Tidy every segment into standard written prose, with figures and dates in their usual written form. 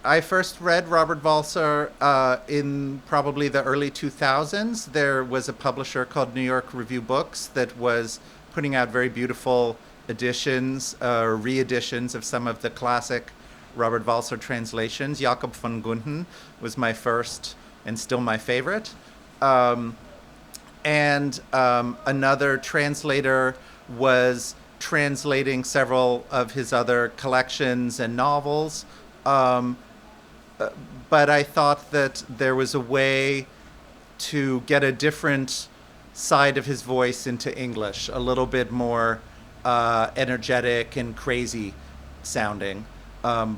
I first read Robert Walser in probably the early 2000s. There was a publisher called New York Review Books that was putting out very beautiful editions, re-editions of some of the classic Robert Walser translations. Jakob von Gunden was my first and still my favorite. Um, and another translator was translating several of his other collections and novels. Um, but I thought that there was a way to get a different side of his voice into English, a little bit more energetic and crazy sounding,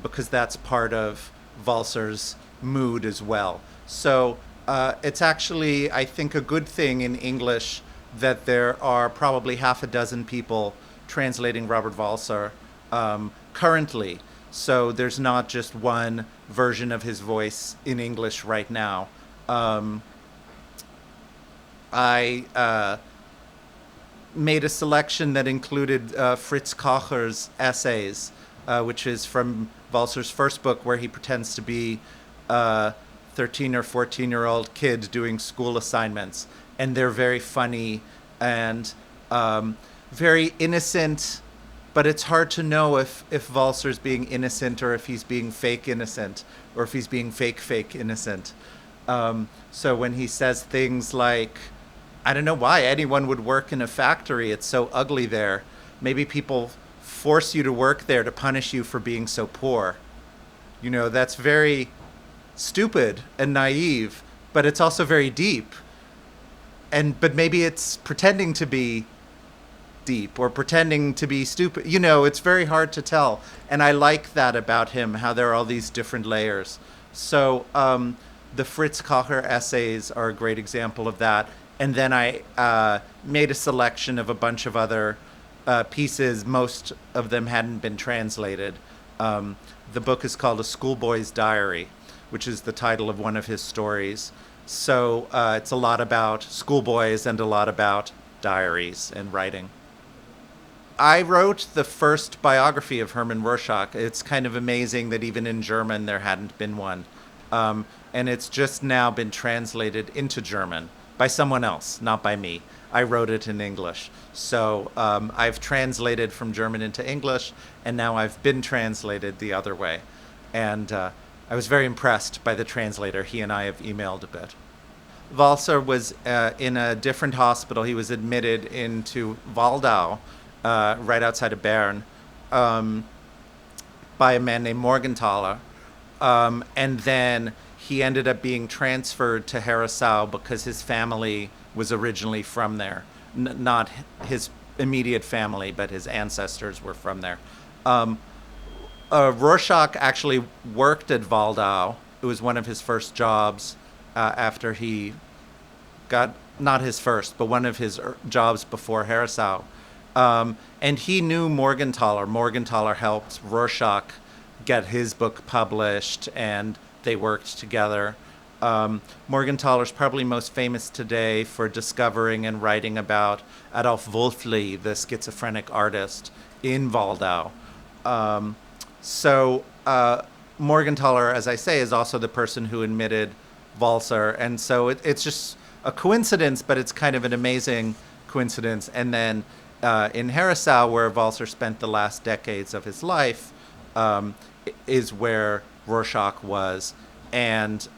because that's part of Valser's mood as well. So it's actually, I think, a good thing in English that there are probably half a dozen people translating Robert Walser currently. So there's not just one version of his voice in English right now. Um, I made a selection that included Fritz Kocher's essays, which is from Walser's first book, where he pretends to be a 13 or 14-year-old kid doing school assignments. And they're very funny and very innocent, but it's hard to know if Walser's being innocent or if he's being fake innocent or if he's being fake innocent. So when he says things like, I don't know why anyone would work in a factory, it's so ugly there. Maybe people force you to work there to punish you for being so poor. You know, that's very stupid and naive, but it's also very deep. But maybe it's pretending to be deep or pretending to be stupid. You know, it's very hard to tell. And I like that about him, how there are all these different layers. So the Fritz Kocher essays are a great example of that. And then I made a selection of a bunch of other pieces. Most of them hadn't been translated. The book is called A Schoolboy's Diary, which is the title of one of his stories. So it's a lot about schoolboys and a lot about diaries and writing. I wrote the first biography of Hermann Rorschach. It's kind of amazing that even in German there hadn't been one. And it's just now been translated into German by someone else, not by me. I wrote it in English. So I've translated from German into English, and now I've been translated the other way. And I was very impressed by the translator. He and I have emailed a bit. Walser was in a different hospital. He was admitted into Waldau, right outside of Bern, by a man named Morgenthaler. And then he ended up being transferred to Herisau because his family was originally from there. Not his immediate family, but his ancestors were from there. Rorschach actually worked at Waldau. It was one of his first jobs after he got, not his first, but one of his jobs before Herisau. And he knew Morgenthaler. Morgenthaler helped Rorschach get his book published, and they worked together. Morgenthaler's probably most famous today for discovering and writing about Adolf Wolfli, the schizophrenic artist in Waldau. So Morgenthaler, as I say, is also the person who admitted Walser. And so it's just a coincidence, but it's kind of an amazing coincidence. And then in Herisau, where Walser spent the last decades of his life, is where Rorschach was. And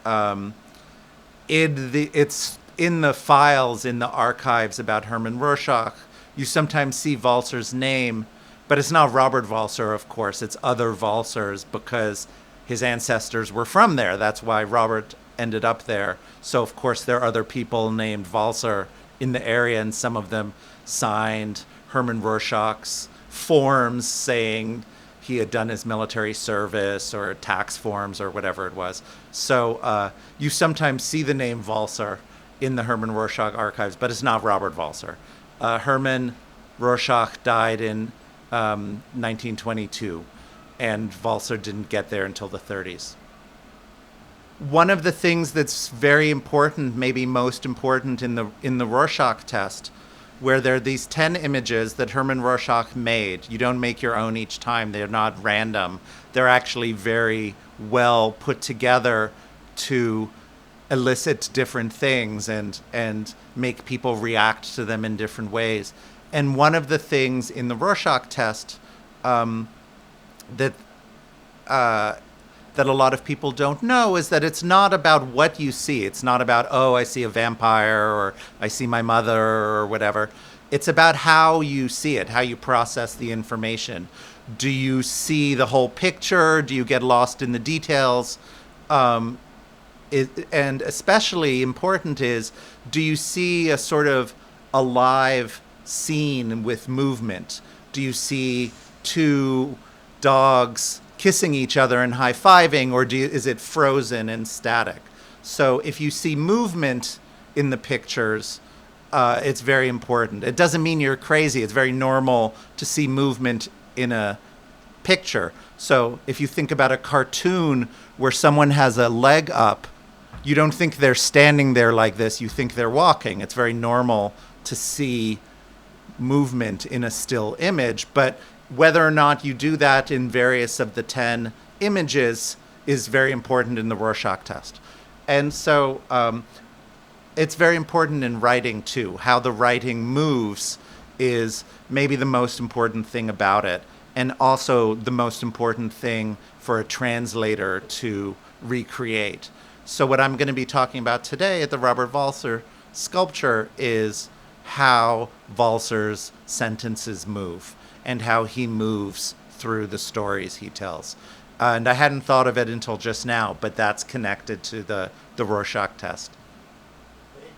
it's in the files, in the archives about Hermann Rorschach, you sometimes see Walser's name, but it's not Robert Walser, of course. It's other Walsers because his ancestors were from there. That's why Robert ended up there. So, of course, there are other people named Walser in the area, and some of them signed Hermann Rorschach's forms saying he had done his military service or tax forms or whatever it was. So you sometimes see the name Walser in the Hermann Rorschach archives, but it's not Robert Walser. Hermann Rorschach died in 1922, and Walser didn't get there until the 30s. One of the things that's very important, maybe most important in the Rorschach test, where there are these 10 images that Herman Rorschach made. You don't make your own each time. They're not random. They're actually very well put together to elicit different things and make people react to them in different ways. And one of the things in the Rorschach test that that a lot of people don't know is that it's not about what you see. It's not about, oh, I see a vampire or I see my mother or whatever. It's about how you see it, how you process the information. Do you see the whole picture? Do you get lost in the details? And especially important is, do you see a sort of alive scene with movement? Do you see two dogs kissing each other and high-fiving, or is it frozen and static? So if you see movement in the pictures, it's very important. It doesn't mean you're crazy. It's very normal to see movement in a picture. So if you think about a cartoon where someone has a leg up, you don't think they're standing there like this. You think they're walking. It's very normal to see movement in a still image, but whether or not you do that in various of the 10 images is very important in the Rorschach test. And so it's very important in writing, too. How the writing moves is maybe the most important thing about it, and also the most important thing for a translator to recreate. So what I'm going to be talking about today at the Robert Walser-Sculpture is how Walser's sentences move and how he moves through the stories he tells. And I hadn't thought of it until just now, but that's connected to the Rorschach test.